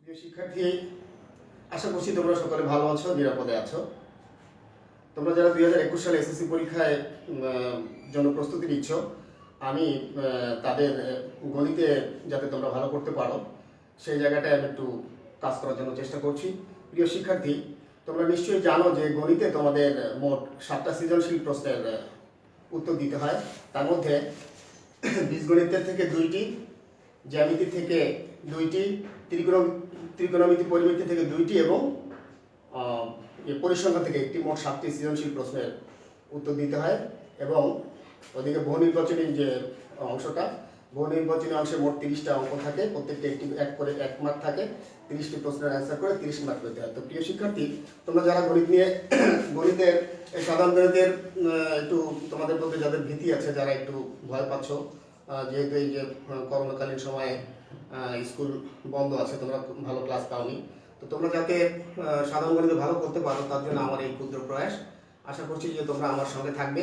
প্রিয় শিক্ষার্থী, আশা করছি তোমরা সকলে ভালো আছো, নিরাপদে আছো। তোমরা যারা 2021 সালে এসএসসি পরীক্ষায় জন্য প্রস্তুতি নিচ্ছ, আমি তাদের গণিতে যাতে তোমরা ভালো করতে পারো সেই জায়গাটায় আমি একটু কাজ করার জন্য চেষ্টা করছি। প্রিয় শিক্ষার্থী, তোমরা নিশ্চয়ই জানো যে গণিতে তোমাদের মোট 7টা সৃজনশীল প্রশ্নের উত্তর দিতে হয়। তার মধ্যে বীজগণিতের থেকে 2টি, জ্যামিতি থেকে 2টি, ত্রিকোণমিতি পরিমিতি থেকে 2টি এবং পরিসংখ্যান থেকে একটি, মোট 7টি সৃজনশীল প্রশ্নের উত্তর দিতে হয়। এবং ওদিকে বহু নির্বাচনী যে অংশটা, বহু নির্বাচনী অংশে মোট 30টা অঙ্ক থাকে, প্রত্যেকটা একটি এক করে 1 মার্ক থাকে। 30টি প্রশ্নের অ্যান্সার করে 30 মার্ক পেতে হয়। তো প্রিয় শিক্ষার্থী, তোমরা যারা গণিত নিয়ে গণিতের সাধারণ গণিতের একটু তোমাদের মধ্যে যাদের ভীতি আছে, যারা একটু ভয় পাচ্ছ, যেহেতু এই যে করোনাকালীন সময়ে স্কুল বন্ধ আছে, তোমরা ভালো ক্লাস পাওনি, তো তোমরা যাতে সাধারণ গণিতে ভালো করতে পারো তার জন্য আমার এই ক্ষুদ্র প্রয়াস। আশা করছি যে তোমরা আমার সঙ্গে থাকবে,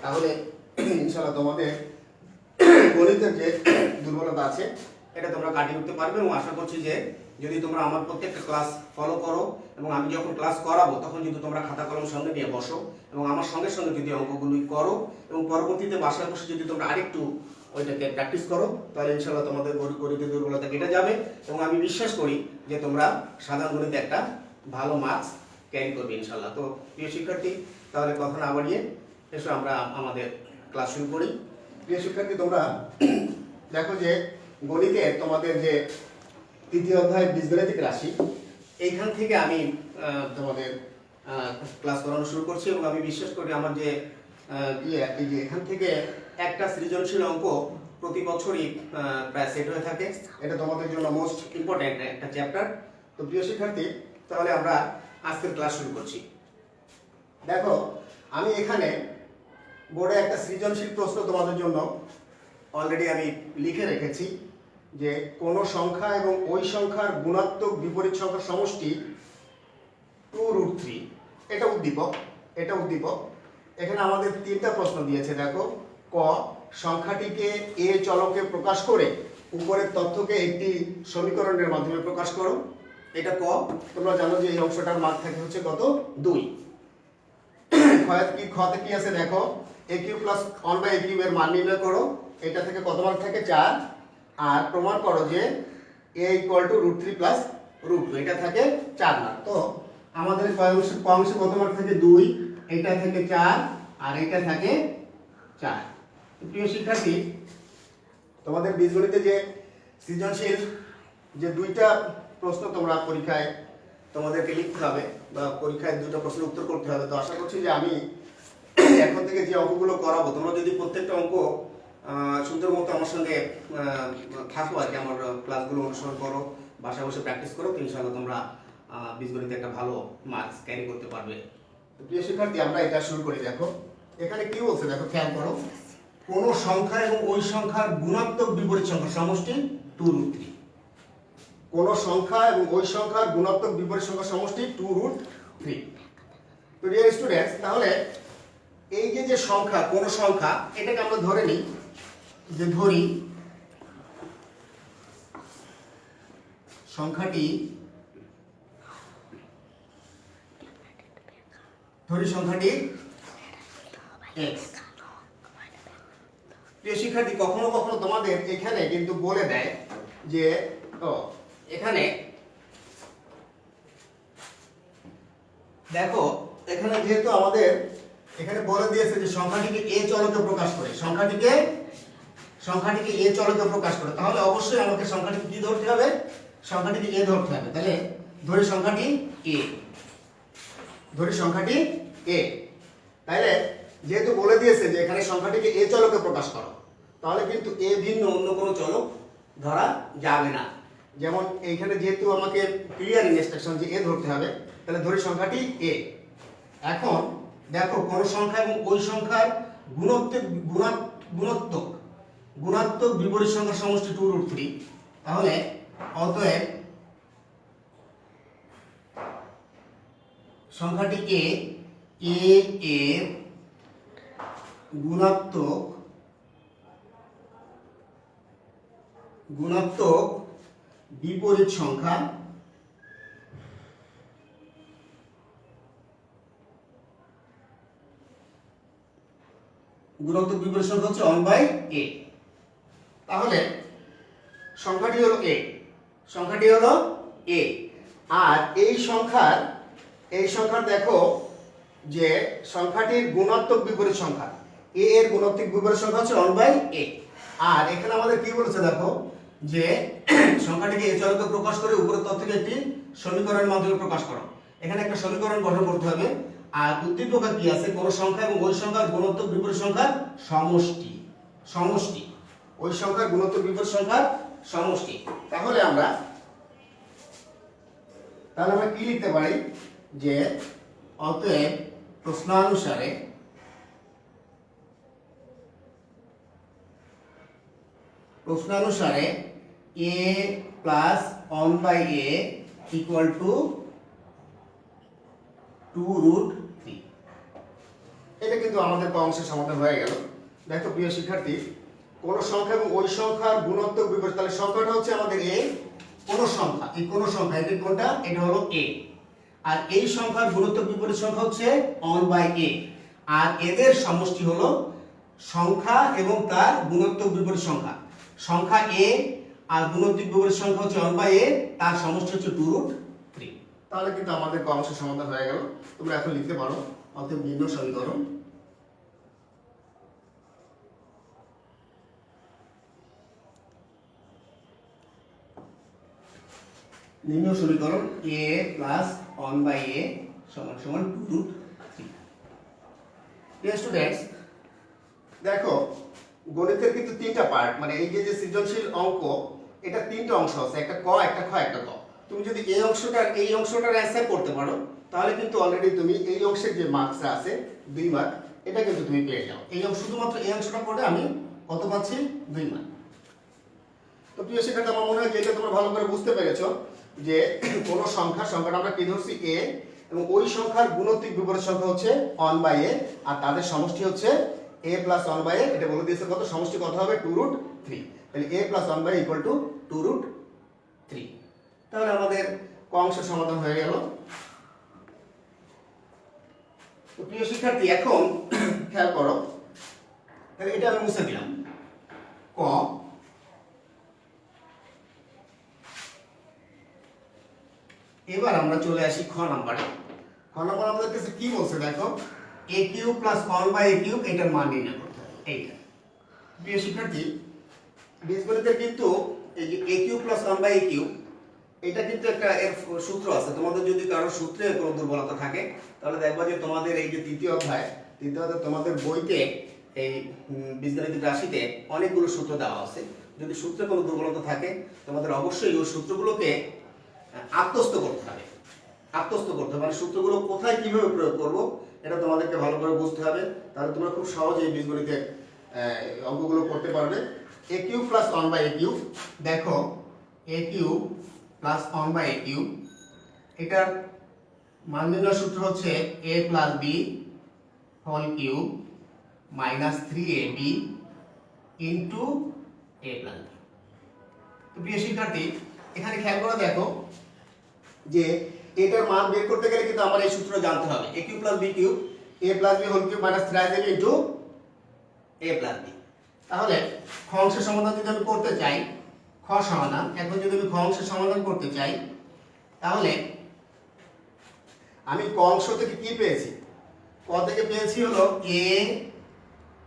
তাহলে ইনশাআল্লাহ তোমাদের গণিতের যে দুর্বলতা আছে এটা তোমরা কাটিয়ে উঠতে পারবে। এবং আশা করছি যে যদি তোমরা আমার প্রত্যেকটা ক্লাস ফলো করো এবং আমি যখন ক্লাস করাবো তখন যদি তোমরা খাতা কলম সঙ্গে নিয়ে বসো এবং আমার সঙ্গে সঙ্গে যদি অঙ্কগুলি করো এবং পরবর্তীতে বাসায় বসে যদি তোমরা আরেকটু ওইটাকে প্র্যাকটিস করো, তাহলে ইনশাআল্লাহ তোমাদের গণিতের দুর্বলতা কেটে যাবে এবং আমি বিশ্বাস করি যে তোমরা সাধারণ গণিতে একটা ভালো মার্কস ক্যারি করবে ইনশাআল্লাহ। তো প্রিয় শিক্ষার্থী, তাহলে কথা না বাড়িয়ে এসো আমরা আমাদের ক্লাস শুরু করি। প্রিয় শিক্ষার্থী, তোমরা দেখো যে গণিতে তোমাদের যে 3য় অধ্যায় বীজগাণিতিক রাশি, এইখান থেকে আমি তোমাদের ক্লাস করানো শুরু করছি এবং আমি বিশ্বাস করি আমার যে এই যে এখান থেকে একটা সৃজনশীল অঙ্ক প্রতি বছরই প্রায় সেট হয়ে থাকে। এটা তোমাদের জন্য মোস্ট ইম্পর্টেন্ট একটা চ্যাপ্টার। তো প্রিয় শিক্ষার্থী, তাহলে আমরা আজকের ক্লাস শুরু করছি। দেখো, আমি এখানে বোর্ডে একটা সৃজনশীল প্রশ্ন তোমাদের জন্য অলরেডি আমি লিখে রেখেছি যে কোন সংখ্যা এবং ওই সংখ্যার গুণাত্মক বিপরীত সংখ্যার সমষ্টি 2√3। এটা উদ্দীপক। এখানে আমাদের 3টা প্রশ্ন দিয়েছে। দেখো, ক, সংখ্যাটিকে এ চলকে প্রকাশ করে উপরের তথ্যকে একটি সমীকরণের মাধ্যমে প্রকাশ করো। এটা ক। তোমরা জানো যে এই অংশটার মান থাকে হচ্ছে কত, 2। খতে কি আছে দেখো, a³ + 1/a³ এর মান নির্ণয় করো। এটা থেকে কত মান থাকে, 4। আর প্রমাণ করো যে a = √3 + √2, এটা থাকে 4 মান। তো আমাদের ক অংশে কত মান থাকে, 2, এটা থেকে 4 আর এটা থাকে 4। প্রিয় শিক্ষার্থী, তোমাদের বীজগণিতে যে সৃজনশীল যে 2টা প্রশ্ন তোমরা পরীক্ষায় তোমাদেরকে লিখতে হবে বা পরীক্ষায় 2টা প্রশ্নের উত্তর করতে হবে। তো আশা করছি যে আমি এখন থেকে যে অঙ্কগুলো করাবো, তোমরা যদি প্রত্যেকটা অঙ্ক সুন্দর মতো আমার সঙ্গে থাকো আর কি, আমার ক্লাসগুলো অনুসরণ করো, বাসায় বসে প্র্যাকটিস করো, তো ইনশাআল্লাহ তোমরা বীজগণিতে একটা ভালো মার্কস ক্যারি করতে পারবে। তো প্রিয় শিক্ষার্থী, আমরা এটা শুরু করি। দেখো এখানে কি বলছে, দেখো খেয়াল করো, কোন সংখ্যা এবং ওই সংখ্যার গুণাত্মক বিপরীত সংখ্যার সমষ্টি 2√3। কোন সংখ্যা এবং ওই সংখ্যার গুণাত্মক বিপরীত সংখ্যার সমষ্টি 2√3। তো ডিয়ার স্টুডেন্টস, তাহলে এই যে সংখ্যা, কোন সংখ্যা, এটাকে আমরা ধরে নিই যে ধরি সংখ্যাটি x। প্রিয় শিক্ষার্থী, কখনো কখনো তোমাদের এখানে কিন্তু বলে দেয় যে এখানে দেখো, এখানে যেহেতু আমাদের এখানে বলে দিয়েছে যে সংখ্যাটিকে a চলকে প্রকাশ করে, সংখ্যাটিকে a চলকে প্রকাশ করে, তাহলে অবশ্যই আমাকে সংখ্যাটিকে কি ধরতে হবে, সংখ্যাটিকে a ধরতে হবে। তাহলে ধরি সংখ্যাটি a। তাহলে যেহেতু বলে দিয়েছে যে এখানে সংখ্যাটিকে a চলকে প্রকাশ করো, তাহলে কিন্তু a ভিন্ন অন্য কোনো চলক ধরা যাবে না। যেমন এইখানে যেহেতু আমাকে ক্লিয়ার ইনস্ট্রাকশন যে a ধরতে হবে, তাহলে ধরি সংখ্যাটি a। এখন দেখো, কোন সংখ্যা এবং ওই সংখ্যার গুণাত্মক বিপরীত সংখ্যার সমষ্টি 2√3। তাহলে অতএব সংখ্যাটিকে a এর গুণাত্মক বিপরীত সংখ্যা গুণাত্মক বিপরীত সংখ্যা হচ্ছে 1/a। তাহলে সংখ্যাটি হলো a। আর এই সংখ্যার দেখো যে সংখ্যাটির গুণাত্মক বিপরীত সংখ্যা a এর গুণাত্মক বিপরীত সংখ্যা হচ্ছে 1/a। আর এখানে আমাদের কি বলেছে দেখো যে সংখ্যাটিকে a চলকে প্রকাশ করে উপরের তথ্যকে একটি সমীকরণের মাধ্যমে প্রকাশ করো। এখানে একটা সমীকরণ গঠন করতে হবে। আর উদ্দীপকে কি আছে, কোন সংখ্যা এবং ওই সংখ্যার গুণাত্মক বিপরীত সংখ্যার সমষ্টি ওই সংখ্যার গুণাত্মক বিপরীত সংখ্যার সমষ্টি। তাহলে আমরা কি লিখতে পারি যে অতএব প্রশ্নানুসারে a plus 1/a equal to 2√3। এটা কিন্তু আমাদের অংশের সমাধান হয়ে গেল। দেখো প্রিয় শিক্ষার্থী, কোন সংখ্যা এবং ওই সংখ্যার গুণাত্মক বিপরীত, তাহলে সংখ্যাটা হচ্ছে আমাদের a, কোন সংখ্যা এটা কোনটা, এটা হলো a। আর এই সংখ্যার গুণাত্মক বিপরীত সংখ্যা হচ্ছে 1/a। আর এদের সমষ্টি হলো সংখ্যা এবং তার গুণাত্মক বিপরীত সংখ্যা a আর গুণাত্মক বিপরীত সংখ্যা হচ্ছে 1/a, তার সমষ্টি হচ্ছে 2√3। তাহলে কিন্তু আমাদের অংশের সমাধান হয়ে গেল। তোমরা এখন লিখতে পারো অতএব নির্ণয় সমীকরণ a প্লাস 1/a সমান 2√3। ডিয়ার স্টুডেন্টস, দেখো গণিতের কিন্তু তিনটা পার্ট, মানে এই যে সৃজনশীল অঙ্ক, এটা তিনটা অংশ আছে, একটা ক, একটা খ, একটা গ। তুমি যদি এই অংশটার অ্যান্সার করতে পারো তাহলে কিন্তু অলরেডি তুমি এই অংশের যে মার্কসটা আছে 2 মার্ক, এটা কিন্তু তুমি পেয়ে যাও। শুধুমাত্র এই অংশটা পড়ে আমি কত পাচ্ছি, 2 মার্ক। তো প্রিয় শিক্ষার্থী, আমার মনে হয় যে এটা তোমরা ভালো করে বুঝতে পেরেছো যে কোন সংখ্যাটা আমরা কি ধরছি a, এবং ওই সংখ্যার গুণাত্মক বিপরীত সংখ্যা হচ্ছে 1/a, আর তাদের সমষ্টি হচ্ছে a প্লাস 1/a। এটা বলে দিয়েছে কত, সমষ্টি কত হবে, 2√3। তাহলে a plus 1/a equal to 2√3। তাহলে আমাদের ক অংশের সমাধান হয়ে গেল। তো প্রিয় শিক্ষার্থী, এখন খেয়াল করো, তাহলে এটা আমি মুছে দিলাম ক। এবার আমরা চলে আসি খ নাম্বারে। আমাদের কাছে কি বলছে দেখো, a cube plus 1/a cube, এটার মান নির্ণয় করতে হবে। এইটা প্রিয় শিক্ষার্থী, বীজগণিতের কিন্তু এই যে a cube plus 1/a cube, এটা কিন্তু একটা এর সূত্র আছে। তোমাদের যদি কারো সূত্রে কোনো দুর্বলতা থাকে তাহলে দেখবা যে তোমাদের এই যে তৃতীয় অধ্যায় তোমাদের বইতে এই বীজগণিতের রাশিতে অনেকগুলো সূত্র দেওয়া আছে। যদি সূত্রে কোনো দুর্বলতা থাকে তোমাদের অবশ্যই ওই সূত্রগুলোকে আত্মস্থ করতে হবে। মানে সূত্রগুলো কোথায় কিভাবে প্রয়োগ করব এটা তোমাদেরকে ভালো করে বুঝতে হবে। তাহলে তোমরা খুব সহজে এই বীজগণিতের অঙ্কগুলো করতে পারবে। a cube plus 1/a cube, দেখো a cube plus 1/a cube, এটার মান নির্ণয় সূত্র হচ্ছে a plus b whole cube minus 3ab into a plus b। তো প্রিয় শিক্ষার্থী, এখানে খেয়াল করে দেখো যে এটার মান বের করতে গেলে কিন্তু আমার এই সূত্র জানতে হবে, a cube plus b cube, a plus b whole cube minus 3ab into a plus b। তাহলে খ অংশের সমাধান যদি আমি করতে চাই, এখন যদি আমি খ অংশের সমাধান করতে চাই, তাহলে আমি ক অংশ থেকে কি পেয়েছি, ক থেকে পেয়েছি হলো a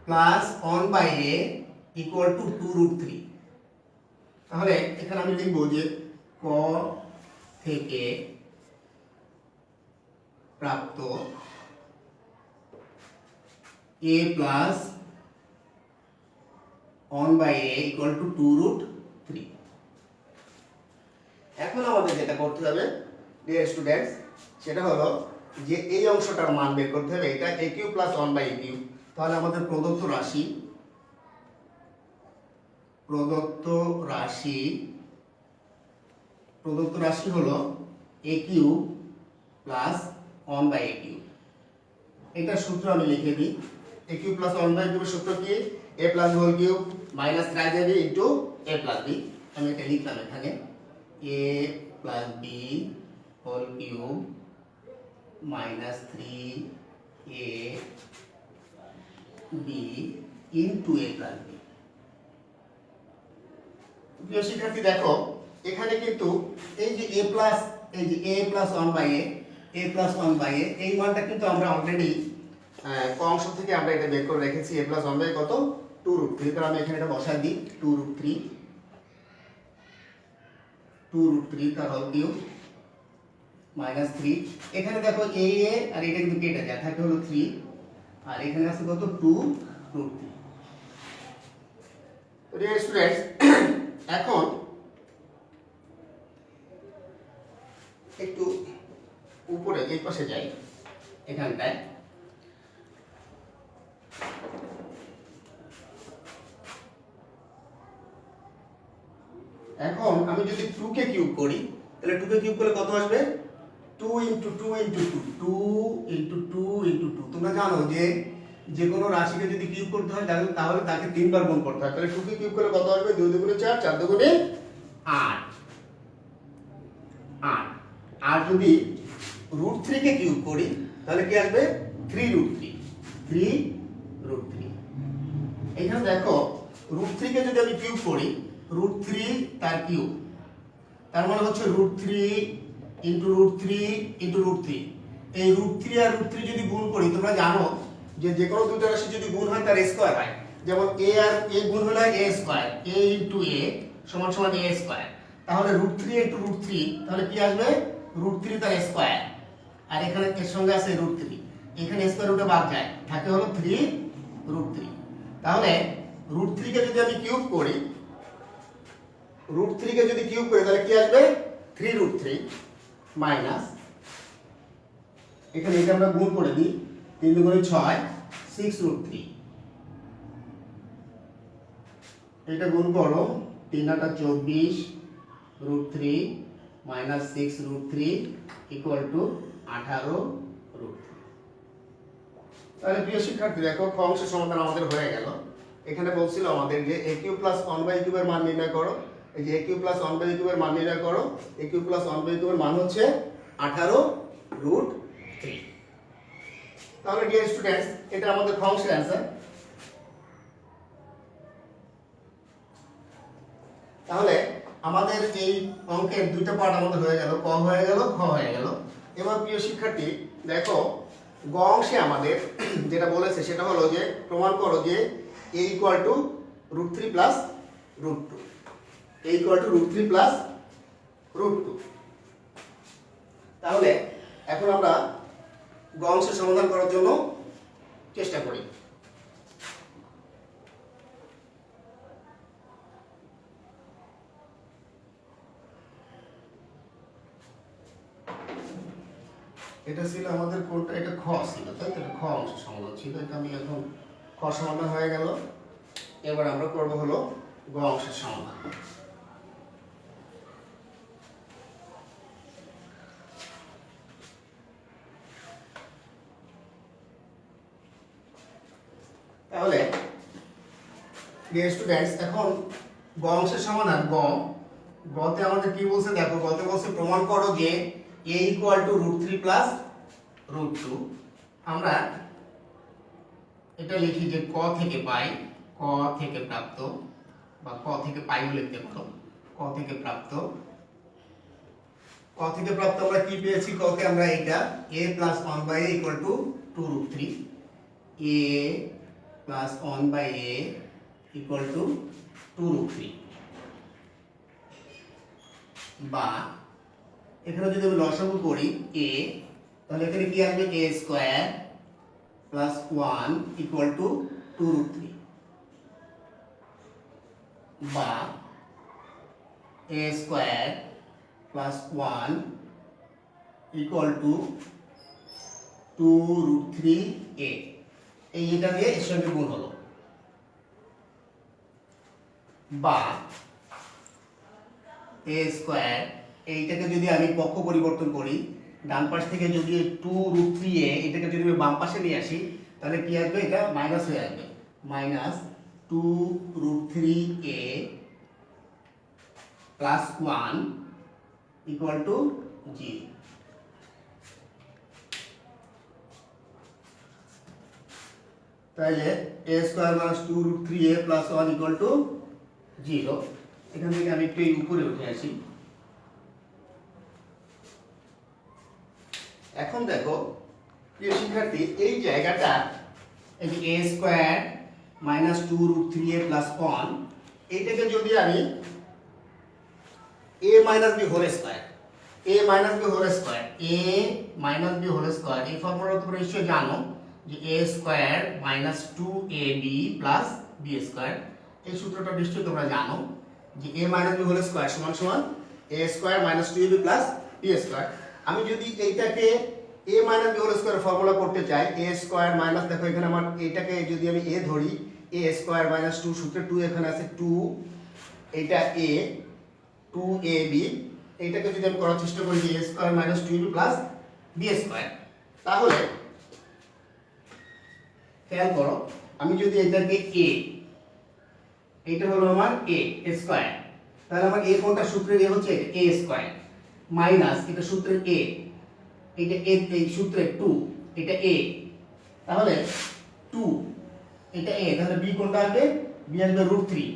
plus 1/a equal to 2√3। তাহলে এখানে আমি লিখব যে ক থেকে প্রাপ্ত a plus 1/a equal to 2√3। এখন আমাদের যেটা করতে হবে ডিয়ার স্টুডেন্টস, সেটা হলো যে এই অংশটার মান বের করতে হবে, এটা a cube plus 1/a cube. তাহলে আমাদের প্রদত্ত রাশি হলো a cube plus 1/a cube. এটা সূত্র আমি লিখে দিই, a কিউব প্লাস 1/a কিউবের সূত্র কি, a plus b whole cube minus 3ab into a plus b। আমি এটা লিখলাম এখানে, a plus b whole cube minus 3a b into a plus b. প্রিয় শিক্ষার্থী দেখো এখানে কিন্তু এই যে a plus one by a plus one by এই মানটা কিন্তু আমরা অলরেডি ক অংশ থেকে আমরা এটা বের করে রেখেছি। এ প্লাস ওয়ান বাই কত, 2√3। তাহলে আমি এখানে এটা বসাই দিই 2√3 তার হোল কিউব মাইনাস 3। এখানে দেখো এ আর এটা কিন্তু কেটে যায়, থাকে হলো 3, আর এখানে আছে কত 2√3। ডিয়ার স্টুডেন্টস এখন একটু উপরে এই পাশে যাই, এখানটায় এখন আমি যদি 2 কে কিউব করি তাহলে 2 কে কিউব করলে কত আসবে, 2 ইনটু 2 ইনটু 2 ইনটু 2 ইনটু 2। তোমরা জানো যে কোনো রাশিকে যদি কিউব করতে হয় তাহলে তাকে 3 বার গুণ করতে হয়। তাহলে 2 কে কিউব করলে কত আসবে, 2 দুগুণে 4, 4 দুগুণে 8। আর যদি √3 কে কিউব করি তাহলে কি আসবে, 3√3। এখানে দেখো √3 কে যদি আমি কিউব করি, √3 তার কিউব, তার মানে হচ্ছে √3 ইনটু √3 ইনটু √3। এই √3 আর √3 যদি গুণ করি, তোমরা জানো যে কোনো দুটো রাশি যদি গুণ হয় তার স্কয়ার হয়। যেমন a আর a গুণ হলো a square, a into a সমান সমান a স্কয়ার। তাহলে √3 ইনটু √3 তাহলে কি আসবে, √3 তার স্কয়ার, আর এখানে এর সঙ্গে আছে √3, এখানে স্কয়ার রুটে বাদ যায়, থাকে হলো 3√3। তাহলে √3 কে যদি আমি কিউব করি, √3 কে যদি কিউব করি তাহলে কি আসবে, 3√3 মাইনাস, এখানে এটা আমরা গুণ করে দিই, 3 দুগুণে 6, 6√3। এটা গুণ করো, 3 8 24 √3 মাইনাস 6√3 ইকুয়াল টু 18√3। তাহলে প্রিয় শিক্ষার্থী দেখো ক অংশের সমাধান আমাদের হয়ে গেল। এখানে বলছিল আমাদের যে a কিউব প্লাস 1 বাই কিউবের মান নির্ণয় করো। এই যে a কিউব প্লাস 1 বাই কিউবের মান নির্ণয় করো। a কিউব প্লাস 1 বাই কিউবের মান হচ্ছে 18√3। তাহলে ডিয়ার স্টুডেন্টস এটা আমাদের ক অংশের অ্যানসার। তাহলে আমাদের এই অঙ্কের দুইটা পার্ট আমাদের হয়ে গেল, ক হয়ে গেল, খ হয়ে গেল। এবার প্রিয় শিক্ষার্থী দেখো গ অংশে আমাদের যেটা বলেছে সেটা হলো যে প্রমাণ করো যে a equal two √3 plus √2, a equal two √3 plus √2। তাহলে এখন আমরা গ অংশের সমাধান করার জন্য চেষ্টা করি। এটা ছিল আমাদের কোনটা, এটা খ ছিল, তাই তো? খ অংশের সমাধান ছিল, এটা আমি এখন খ সমাধান হয়ে গেল। এবার আমরা করব হলো গ অংশের সমাধান। তাহলে ডিয়ার স্টুডেন্টস এখন গ অংশের সমাধান গতে আমাদের কি বলছে দেখো, গতে বলছে প্রমাণ করো যে a ইকুয়াল টু √3 প্লাস √2। আমরা এটা লিখি যে ক থেকে পাই, ক থেকে প্রাপ্ত, বা ক থেকে পাইও লিখতে পারো, ক থেকে প্রাপ্ত। ক থেকে প্রাপ্ত আমরা কি পেয়েছি, ককে আমরা এটা a plus 1 by a equal to 2√3, a plus 1 by a equal to 2√3, বা এখানে যদি আমি লসাগু করি a, তাহলে এখানে কি আসবে, a square plus 1 equal to 2√3, বা a square plus 1 equal to 2√3a। এই এটা দিয়ে এর সঙ্গে গুণ হলো, বা a স্কয়ার, এইটাকে যদি আমি পক্ষ পরিবর্তন করি, ডান পাশ থেকে যদি 2√3a এটাকে যদি আমি বাম পাশে নিয়ে আসি তাহলে কি আসবে, এটা মাইনাস হয়ে আসবে, minus 2√3a plus 1 equal to 0। তাহলে a square minus 2√3a plus 1 equal to 0। এখান থেকে আমি একটু এই উপরে উঠে আসি। এখন দেখো প্রিয় শিক্ষার্থী, এই জায়গাটা এই যে a square minus 2√3a plus 1, এইটাকে যদি আমি a minus b whole square, a minus b whole square, a minus b whole square, এই ফর্মুলা তোমরা নিশ্চয়ই জানো যে a square minus 2ab plus b square. এই সূত্রটা নিশ্চয়ই তোমরা জানো যে a minus b whole square সমান সমান a square minus 2ab plus b square. আমি যদি এইটাকে a minus b whole square formula করতে চাই, a স্কয়ার মাইনাস, দেখো এখানে আমার এইটাকে যদি আমি a ধরি, a স্কয়ার মাইনাস 2 সূত্রে 2 এখানে আছে 2, এটা a 2ab, এইটাকে যদি আমি করার চেষ্টা করি a square minus 2ab plus b square, তাহলে খেয়াল করো, আমি যদি এটাকে a, এইটা হলো আমার a স্কয়ার, তাহলে আমার a কোনটা সূত্রের a হচ্ছে a স্কয়ার, মাইনাস এটা সূত্রের a, এটা a এই সূত্রের 2, এটা a, তাহলে 2 এটা a, তাহলে b কোনটা আসবে, b আসবে √3।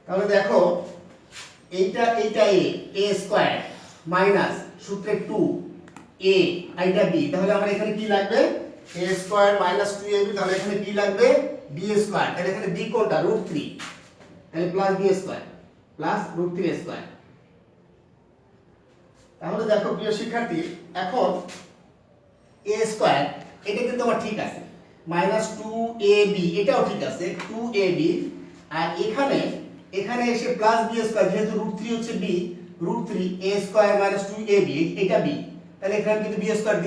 তাহলে দেখো এইটা a স্কয়ার মাইনাস সূত্রের 2 a, এইটা b, তাহলে আমার এখানে কি লাগবে, a স্কয়ার মাইনাস 2ab, তাহলে এখানে কি লাগবে b স্কয়ার, তাহলে এখানে b কোনটা √3, তাহলে plus b square plus √3 square. তাহলে দেখো প্রিয় শিক্ষার্থী, এখন a স্কয়ার এটা কিন্তু আমার ঠিক আছে, মাইনাস 2ab এটাও ঠিক আছে 2ab, আর এখানে এসে প্লাস b স্কয়ার, যেহেতু √3 হচ্ছে b, √3 a square minus 2ab এটা b, তাহলে এখানে কিন্তু b স্কয়ার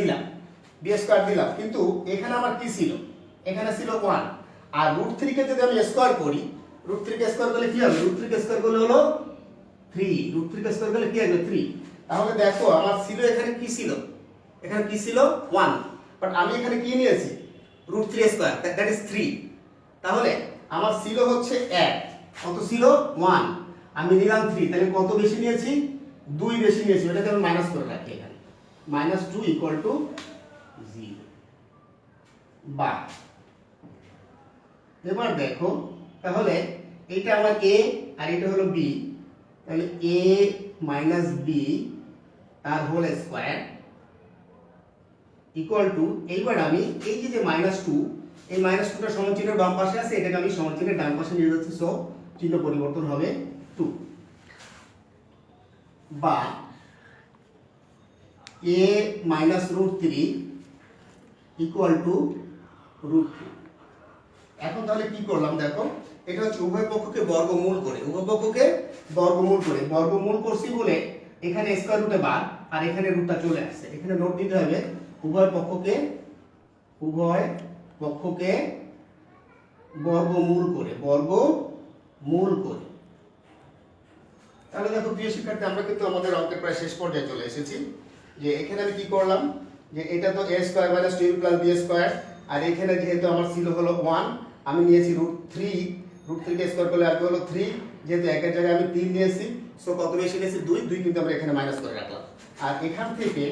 দিলাম, কিন্তু এখানে আমার কি ছিল, এখানে ছিল 1, আর √3 কে যদি আমি স্কয়ার করি, √3 কে স্কয়ার করলে কি হবে, √3 কে স্কয়ার করলে হলো 3, √3 কে স্কয়ার করলে কি হবে 3। তাহলে দেখো আমার ছিল এখানে কি ছিল, 1, বাট আমি এখানে কি নিয়েছি √3 স্কয়ার, দ্যাট ইজ 3। তাহলে আমার ছিল হচ্ছে 1, কত ছিল 1, আমি নিলাম 3, তাহলে কত বেশি নিয়েছি, 2 বেশি নিয়েছি, এটাকে আমি মাইনাস করে রাখি এখানে, -2 ইকুয়াল টু 0। বা এবার দেখো, তাহলে এইটা আমার a আর এটা হলো b, তাহলে a মাইনাস b তার হোল স্কয়ার ইকুয়াল টু, এইবার আমি এই যে -2, এই -2টা সমান চিহ্নের বাম পাশে আছে, এটাকে আমি সমান চিহ্নের ডান পাশে নিয়ে যাচ্ছি, সো চিহ্ন পরিবর্তন হবে 2। বা a মাইনাস √3 ইকুয়াল টু √2। এখন তাহলে কি করলাম দেখো, এটা হচ্ছে উভয় পক্ষকে বর্গমূল করে, বর্গমূল করছি বলে এখানে স্কয়ার রুটে বাদ, আর এখানে রুটটা চলে আসছে। এখানে নোট দিতে হবে উভয় পক্ষকে বর্গমূল করে। তাহলে দেখো প্রিয় শিক্ষার্থী, আমরা কিন্তু আমাদের অঙ্কের প্রায় শেষ পর্যায়ে চলে এসেছি। যে এখানে আমি কি করলাম, যে এটা তো a square minus 2ab plus b square, আর এখানে যেহেতু আমার ছিল হলো 1, আমি নিয়েছি √3 কে স্কয়ার করলে আর হলো 3, যেহেতু একের জায়গায় আমি 3 নিয়েছি, সো কত বেশি নিয়েছি 2 কিন্তু আমরা এখানে মাইনাস করে রাখলাম। আর এখান থেকে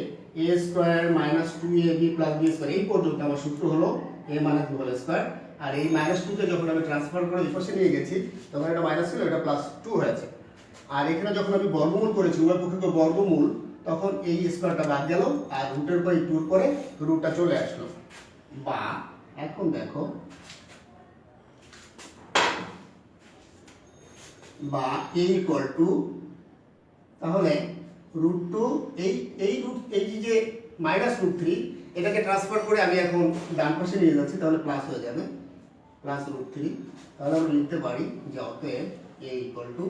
a square minus 2ab plus b square, এই পর্যন্ত আমার সূত্র হলো a minus b whole square. আর এই -2 কে যখন আমি ট্রান্সফার করে এই পাশে নিয়ে গেছি, তখন এটা মাইনাস ছিল, এটা +2 হয়েছে। আর এখানে যখন আমি বর্গমূল করেছি, উভয় পক্ষকে বর্গমূল, তখন এই স্কয়ারটা বাদ গেল, আর রুটের পর 2 পরে রুটটা চলে আসলো। বা এখন দেখো, বা a ইকুয়াল টু, তাহলে √2, এই যে -√3, এটাকে ট্রান্সফার করে আমি এখন ডান পাশে নিয়ে যাচ্ছি, তাহলে প্লাস হয়ে যাবে, +√3। তাহলে আমরা লিখতে পারি যে অতএব a ইকুয়াল টু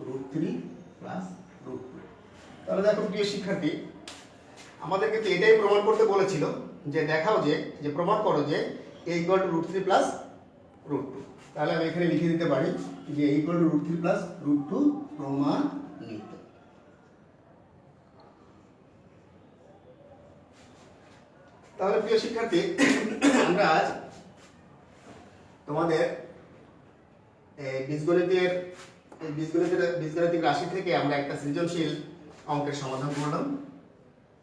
√3 প্লাস √2। তাহলে দেখো প্রিয় শিক্ষার্থী, আমাদেরকে তো এটাই প্রমাণ করতে বলেছিল, যে দেখাও যে প্রমাণ করো যে a ইকুয়াল টু √3 প্লাস √2। তাহলে আমি এখানে লিখে দিতে পারি যে a ইকুয়াল টু √3 প্লাস √2 প্রমাণিত। তাহলে প্রিয় শিক্ষার্থী, আমরা আজ তোমাদের বীজগণিতিক রাশি থেকে আমরা একটা সৃজনশীল অঙ্কের সমাধান করলাম।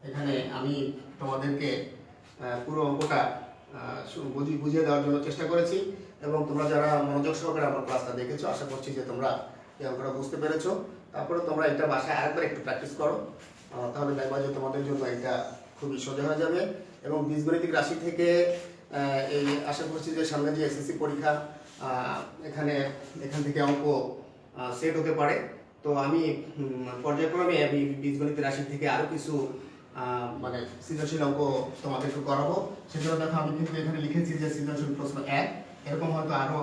এখানে আমি তোমাদেরকে পুরো অঙ্কটা বুঝিয়ে দেওয়ার জন্য চেষ্টা করেছি এবং তোমরা যারা মনোযোগ সহকারে আমার ক্লাসটা দেখেছো আশা করছি যে তোমরা এই অঙ্কটা বুঝতে পেরেছো। তারপরে তোমরা এটা বাসায় আরেকবার একটু প্র্যাকটিস করো, তাহলে দেখবা যে তোমাদের জন্য এটা খুবই সোজা হয়ে যাবে। এবং বীজগণিতিক রাশি থেকে এই আশা করছি যে সামনে যে এসএসসি পরীক্ষা এখান থেকে অঙ্ক সেট হতে পারে। তো আমি পর্যায়ক্রমে আমি বীজগণিতের রাশি থেকে আরও কিছু মানে সৃজনশীল অঙ্ক তোমাদেরকে করাবো। সেজন্য দেখো আমি কিন্তু এখানে লিখেছি যে সৃজনশীল প্রশ্ন 1, এরকম হয়তো আরও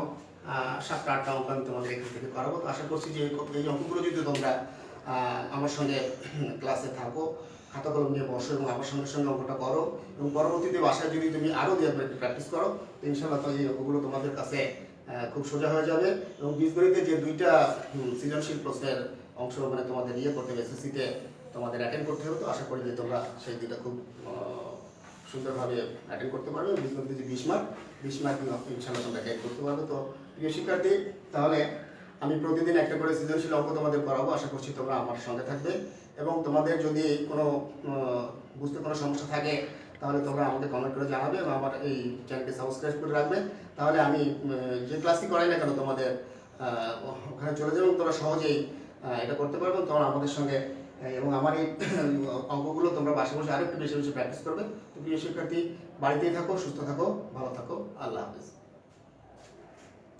7-8টা অঙ্ক আমি তোমাদের এখান থেকে করাবো। তো আশা করছি যে এই অঙ্কগুলো যদি তোমরা আমার সঙ্গে ক্লাসে থাকো, খাতা কলম নিয়ে বসো এবং আমার সঙ্গে সঙ্গে অঙ্কটা করো এবং পরবর্তীতে বাসায় যদি তুমি আরও দিয়ে একটু প্র্যাকটিস করো, তো ইনশাআল্লাহ তো এই অঙ্কগুলো তোমাদের কাছে খুব সোজা হয়ে যাবে। এবং বীজগণিতে যে 2টা সৃজনশীল প্রশ্নের অংশ মানে তোমাদের করতে হবে, এসএসসিতে তোমাদের অ্যাটেন্ড করতে হবে। তো আশা করি যে তোমরা সেই 2টা খুব সুন্দরভাবে অ্যাটেন্ড করতে পারবে। বীজগণিতে যে 20 মার্ক ইনশাআল্লাহ তোমরা অ্যাটেন্ড করতে পারবে। তো প্রিয় শিক্ষার্থী, তাহলে আমি প্রতিদিন একটা করে সৃজনশীল অঙ্ক তোমাদের করাবো। আশা করছি তোমরা আমার সঙ্গে থাকবে এবং তোমাদের যদি কোনো বুঝতে কোনো সমস্যা থাকে তাহলে তোমরা আমাকে কমেন্ট করে জানাবে এবং আমার এই চ্যানেলটি সাবস্ক্রাইব করে রাখবে। তাহলে আমি যে ক্লাসই করাই না কেন তোমাদের ওখানে চলে যাবে এবং তোমরা সহজেই এটা করতে পারবে। তোমরা আমাদের সঙ্গে এবং আমার এই অঙ্কগুলো তোমরা বাসে বসে আরেকটু বেশি বেশি প্র্যাকটিস করবে। তো প্রিয় শিক্ষার্থী, বাড়িতেই থাকো, সুস্থ থাকো, ভালো থাকো। আল্লাহ হাফেজ।